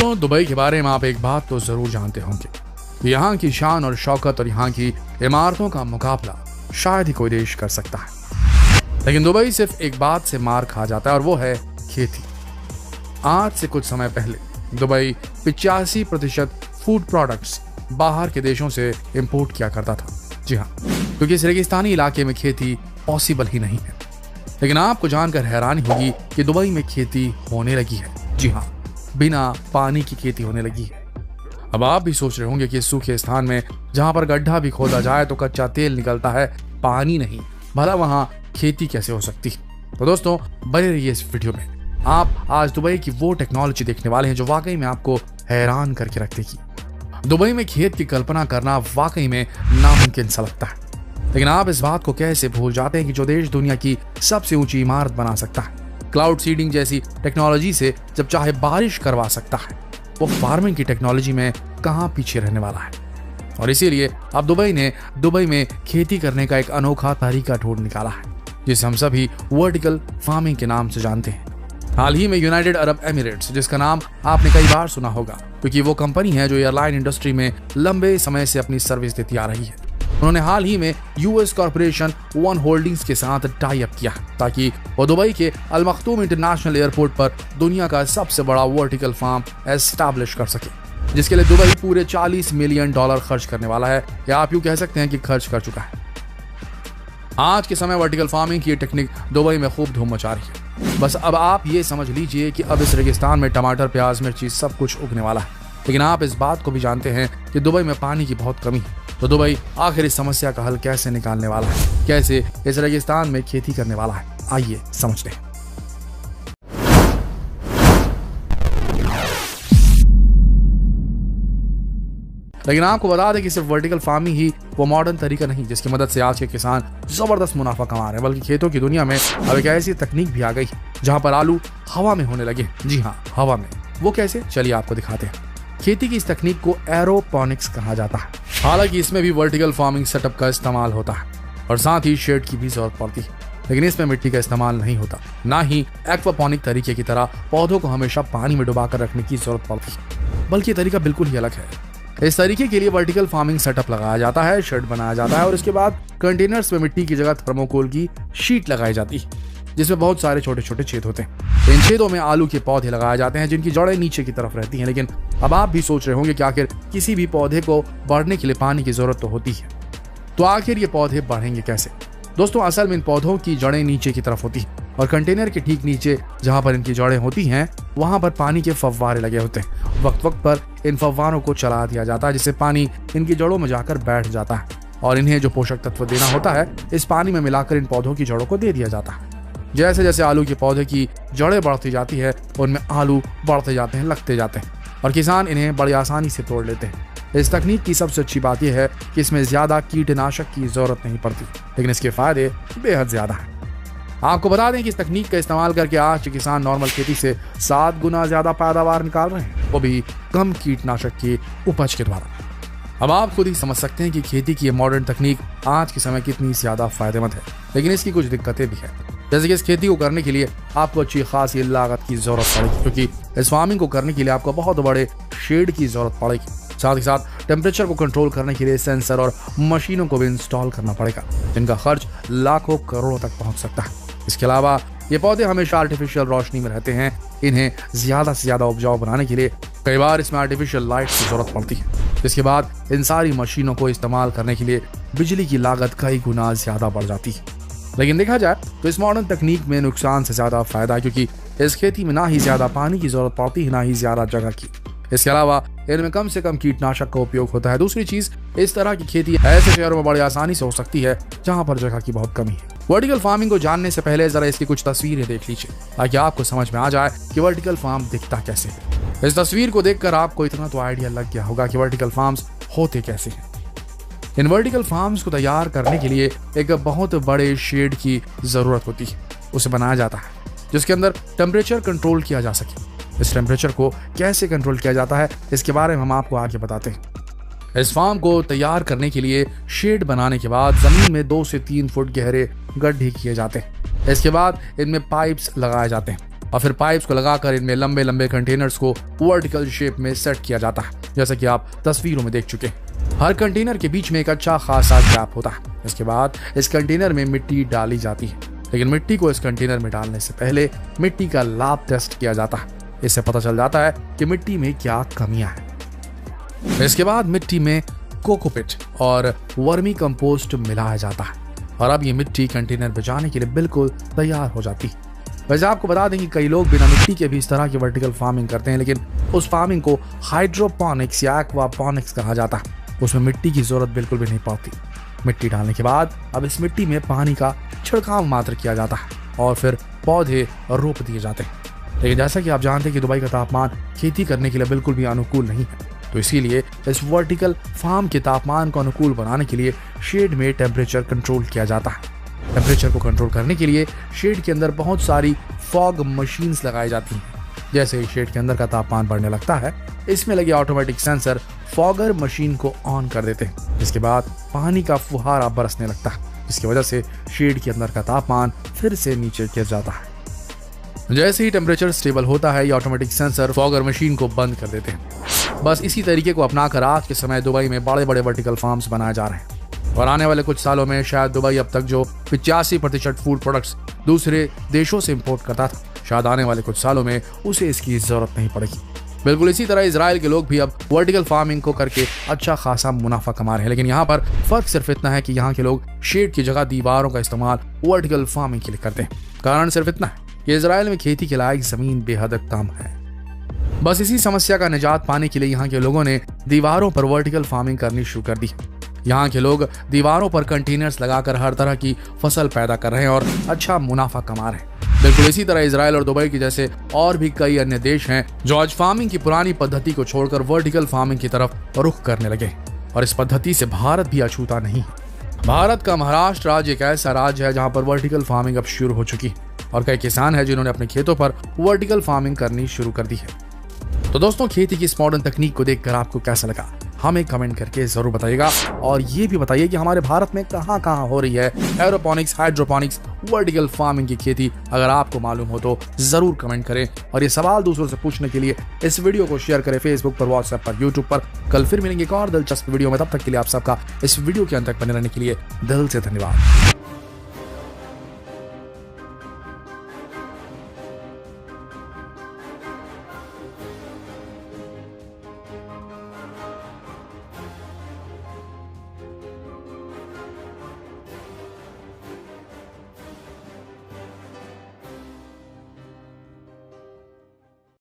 दोस्तों, दुबई के बारे में आप एक बात तो जरूर जानते होंगे कि यहाँ की शान और शौकत और यहाँ की इमारतों का मुकाबला शायद ही कोई देश कर सकता है। लेकिन दुबई सिर्फ एक बात से मार खा जाता है और वो है खेती। आज से कुछ समय पहले दुबई 85% फूड प्रोडक्ट्स बाहर के देशों से इंपोर्ट किया करता था। जी हाँ, क्योंकि इस रेगिस्तानी इलाके में खेती पॉसिबल ही नहीं है। लेकिन आपको जानकर हैरानी होगी कि दुबई में खेती होने लगी है। जी हाँ, बिना पानी की खेती होने लगी है। अब आप भी सोच रहे होंगे कि इस सूखे स्थान में जहां पर गड्ढा भी खोदा जाए तो कच्चा तेल निकलता है, पानी नहीं, भला वहां खेती कैसे हो सकती है? तो दोस्तों, बने रहिए इस वीडियो में। आप आज दुबई की वो टेक्नोलॉजी देखने वाले हैं जो वाकई में आपको हैरान करके रख देगी। दुबई में खेत की कल्पना करना वाकई में नामुमकिन सा लगता है, लेकिन आप इस बात को कैसे भूल जाते हैं कि जो देश दुनिया की सबसे ऊंची इमारत बना सकता है, क्लाउड सीडिंग जैसी टेक्नोलॉजी से जब चाहे बारिश करवा सकता है, वो फार्मिंग की टेक्नोलॉजी में कहां पीछे रहने वाला है? और इसीलिए अब दुबई में खेती करने का एक अनोखा तरीका ढूंढ निकाला है, जिसे हम सभी वर्टिकल फार्मिंग के नाम से जानते हैं। हाल ही में यूनाइटेड अरब एमिरेट्स, जिसका नाम आपने कई बार सुना होगा क्योंकि वो कंपनी है जो एयरलाइन इंडस्ट्री में लंबे समय से अपनी सर्विस देती आ रही है, उन्होंने हाल ही में यूएस कॉर्पोरेशन वन होल्डिंग्स के साथ टाई अप किया ताकि वो दुबई के अल मख्तूम इंटरनेशनल एयरपोर्ट पर दुनिया का सबसे बड़ा वर्टिकल फार्म एस्टैब्लिश कर सके, जिसके लिए दुबई पूरे $40 मिलियन खर्च करने वाला है, या आप यूं कह सकते हैं कि खर्च कर चुका है। आज के समय वर्टिकल फार्मिंग की टेक्निक दुबई में खूब धूम मचा रही है। बस अब आप ये समझ लीजिए कि अब इस रेगिस्तान में टमाटर, प्याज, मिर्ची सब कुछ उगने वाला है। लेकिन आप इस बात को भी जानते हैं कि दुबई में पानी की बहुत कमी है। तो दुबई आखिर इस समस्या का हल कैसे निकालने वाला है, कैसे इस रेगिस्तान में खेती करने वाला है, आइए समझते हैं। लेकिन आपको बता दें कि सिर्फ वर्टिकल फार्मिंग ही वो मॉडर्न तरीका नहीं जिसकी मदद से आज के किसान जबरदस्त मुनाफा कमा रहे हैं, बल्कि खेतों की दुनिया में अब एक ऐसी तकनीक भी आ गई जहां पर आलू हवा में होने लगे। जी हाँ, हवा में। वो कैसे, चलिए आपको दिखाते हैं। खेती की इस तकनीक को एरोपोनिक्स कहा जाता है। हालांकि इसमें भी वर्टिकल फार्मिंग सेटअप का इस्तेमाल होता है और साथ ही शेड की भी जरूरत पड़ती है, लेकिन इसमें मिट्टी का इस्तेमाल नहीं होता, ना ही एक्वापोनिक तरीके की तरह पौधों को हमेशा पानी में डुबाकर रखने की जरूरत पड़ती है, बल्कि ये तरीका बिल्कुल ही अलग है। इस तरीके के लिए वर्टिकल फार्मिंग सेटअप लगाया जाता है, शेड बनाया जाता है और इसके बाद कंटेनर्स में मिट्टी की जगह थर्मोकोल की शीट लगाई जाती है, जिसमें बहुत सारे छोटे छोटे छेद होते हैं। इन छेदों में आलू के पौधे लगाए जाते हैं जिनकी जड़ें नीचे की तरफ रहती हैं। लेकिन अब आप भी सोच रहे होंगे कि आखिर किसी भी पौधे को बढ़ने के लिए पानी की जरूरत तो होती है, तो आखिर ये पौधे बढ़ेंगे कैसे? दोस्तों, असल में इन पौधों की जड़ें नीचे की तरफ होती हैं और कंटेनर के ठीक नीचे जहां पर इनकी जड़ें होती हैं वहां पर पानी के फव्वारे लगे होते हैं। वक्त वक्त पर इन फव्वारों को चला दिया जाता है, जिससे पानी इनकी जड़ों में जाकर बैठ जाता है और इन्हें जो पोषक तत्व देना होता है इस पानी में मिलाकर इन पौधों की जड़ों को दे दिया जाता है। जैसे जैसे आलू के पौधे की जड़ें बढ़ती जाती है उनमें आलू बढ़ते जाते हैं, लगते जाते हैं और किसान इन्हें बड़ी आसानी से तोड़ लेते हैं। इस तकनीक की सबसे अच्छी बात यह है कि इसमें ज्यादा कीटनाशक की जरूरत नहीं पड़ती, लेकिन इसके फायदे बेहद ज्यादा हैं। आपको बता दें कि इस तकनीक का इस्तेमाल करके आज के किसान नॉर्मल खेती से 7 गुना ज्यादा पैदावार निकाल रहे हैं, वो भी कम कीटनाशक की उपज के द्वारा। अब आप खुद ही समझ सकते हैं कि खेती की ये मॉडर्न तकनीक आज के समय कितनी ज्यादा फायदेमंद है, लेकिन इसकी कुछ दिक्कतें भी है। जैसे कि इस खेती को करने के लिए आपको अच्छी खासी लागत की जरूरत पड़ेगी, क्योंकि इस फार्मिंग को करने के लिए आपको बहुत बड़े शेड की जरूरत पड़ेगी। साथ ही साथ टेम्परेचर को कंट्रोल करने के लिए सेंसर और मशीनों को भी इंस्टॉल करना पड़ेगा, जिनका खर्च लाखों करोड़ों तक पहुंच सकता है। इसके अलावा ये पौधे हमेशा आर्टिफिशियल रोशनी में रहते हैं। इन्हें ज्यादा से ज्यादा उपजाऊ बनाने के लिए कई बार इसमें आर्टिफिशियल लाइट की जरूरत पड़ती है। इसके बाद इन सारी मशीनों को इस्तेमाल करने के लिए बिजली की लागत कई गुना ज्यादा बढ़ जाती है। लेकिन देखा जाए तो इस मॉडर्न तकनीक में नुकसान से ज्यादा फायदा है, क्योंकि इस खेती में ना ही ज्यादा पानी की जरूरत पड़ती है, ना ही ज्यादा जगह की। इसके अलावा इनमें कम से कम कीटनाशक का उपयोग होता है। दूसरी चीज, इस तरह की खेती ऐसे शहरों में बड़ी आसानी से हो सकती है जहां पर जगह की बहुत कमी है। वर्टिकल फार्मिंग को जानने से पहले जरा इसकी कुछ तस्वीरें देख लीजिए ताकि आपको समझ में आ जाए कि वर्टिकल फार्म दिखता कैसे है। इस तस्वीर को देखकर आपको इतना तो आइडिया लग गया होगा कि वर्टिकल फार्म्स होते कैसे हैं। इन वर्टिकल फार्म्स को तैयार करने के लिए एक बहुत बड़े शेड की जरूरत होती है, उसे बनाया जाता है जिसके अंदर टेम्परेचर कंट्रोल किया जा सके। इस टेम्परेचर को कैसे कंट्रोल किया जाता है इसके बारे में हम आपको आगे बताते हैं। इस फार्म को तैयार करने के लिए शेड बनाने के बाद जमीन में 2 से 3 फुट गहरे गड्ढे किए जाते हैं। इसके बाद इनमें पाइप्स लगाए जाते हैं और फिर पाइप्स को लगाकर इनमें लंबे लंबे कंटेनर्स को वर्टिकल शेप में सेट किया जाता है, जैसा कि आप तस्वीरों में देख चुके हैं। हर कंटेनर के बीच में एक अच्छा खासा गैप होता है। इसके बाद इस कंटेनर में मिट्टी डाली जाती है, लेकिन मिट्टी को इस कंटेनर में डालने से पहले मिट्टी का लैब टेस्ट किया जाता है। इससे पता चल जाता है कि मिट्टी में क्या कमियां हैं। इसके बाद मिट्टी में कोकोपिट और वर्मी कंपोस्ट मिलाया जाता है और अब ये मिट्टी कंटेनर बिछाने के लिए बिल्कुल तैयार हो जाती है। वैसे आपको बता दें कि कई लोग बिना मिट्टी के भी इस तरह की वर्टिकल फार्मिंग करते हैं, लेकिन उस फार्मिंग को हाइड्रोपोनिक्स या एक्वापोनिक्स कहा जाता है। उसमें मिट्टी की जरूरत बिल्कुल भी नहीं पड़ती। मिट्टी डालने के बाद अब इस मिट्टी में पानी का छिड़काव मात्र किया जाता है और फिर पौधे रोप दिए जाते हैं। लेकिन जैसा कि आप जानते हैं कि दुबई का तापमान खेती करने के लिए बिल्कुल भी अनुकूल नहीं है, तो इसीलिए इस वर्टिकल फार्म के तापमान को अनुकूल बनाने के लिए शेड में टेम्परेचर कंट्रोल किया जाता है। टेम्परेचर को कंट्रोल करने के लिए शेड के अंदर बहुत सारी फॉग मशीन्स लगाई जाती हैं। जैसे ही शेड के अंदर का तापमान बढ़ने लगता है, इसमें लगे ऑटोमेटिक सेंसर फॉगर मशीन को ऑन कर देते हैं। इसके बाद पानी का फुहारा बरसने लगता है, जिसकी वजह से शेड के अंदर का तापमान फिर से नीचे गिर जाता है। जैसे ही टेम्परेचर स्टेबल होता है, ये ऑटोमेटिक सेंसर फॉगर मशीन को बंद कर देते हैं। बस इसी तरीके को अपनाकर आज के समय दुबई में बड़े बड़े वर्टिकल फार्म्स बनाए जा रहे हैं और आने वाले कुछ सालों में शायद दुबई अब तक जो 85% फूड प्रोडक्ट्स दूसरे देशों से इंपोर्ट करता था, शायद आने वाले कुछ सालों में उसे इसकी जरूरत नहीं पड़ेगी। बिल्कुल इसी तरह इजराइल के लोग भी अब वर्टिकल फार्मिंग को करके अच्छा खासा मुनाफा कमा रहे हैं, लेकिन यहाँ पर फर्क सिर्फ इतना है कि यहाँ के लोग शेड की जगह दीवारों का इस्तेमाल वर्टिकल फार्मिंग के लिए करते हैं। कारण सिर्फ इतना है कि इजराइल में खेती के लायक जमीन बेहद कम है। बस इसी समस्या का निजात पाने के लिए यहाँ के लोगों ने दीवारों पर वर्टिकल फार्मिंग करनी शुरू कर दी। यहाँ के लोग दीवारों पर कंटेनर्स लगाकर हर तरह की फसल पैदा कर रहे हैं और अच्छा मुनाफा कमा रहे हैं। बिल्कुल इसी तरह इजराइल और दुबई की जैसे और भी कई अन्य देश हैं जो आज फार्मिंग की पुरानी पद्धति को छोड़कर वर्टिकल फार्मिंग की तरफ रुख करने लगे और इस पद्धति से भारत भी अछूता नहीं है। भारत का महाराष्ट्र राज्य एक ऐसा राज्य है जहाँ पर वर्टिकल फार्मिंग अब शुरू हो चुकी है और कई किसान हैं जिन्होंने अपने खेतों पर वर्टिकल फार्मिंग करनी शुरू कर दी है। तो दोस्तों, खेती की इस मॉडर्न तकनीक को देखकर आपको कैसा लगा, हमें कमेंट करके जरूर बताइएगा और ये भी बताइए कि हमारे भारत में कहां कहां हो रही है एरोपोनिक्स, हाइड्रोपोनिक्स, वर्टिकल फार्मिंग की खेती। अगर आपको मालूम हो तो जरूर कमेंट करें और ये सवाल दूसरों से पूछने के लिए इस वीडियो को शेयर करें फेसबुक पर, व्हाट्सएप पर, यूट्यूब पर। कल फिर मिलेंगे एक और दिलचस्प वीडियो में, तब तक के लिए आप सबका इस वीडियो के अंत तक बने रहने के लिए दिल से धन्यवाद।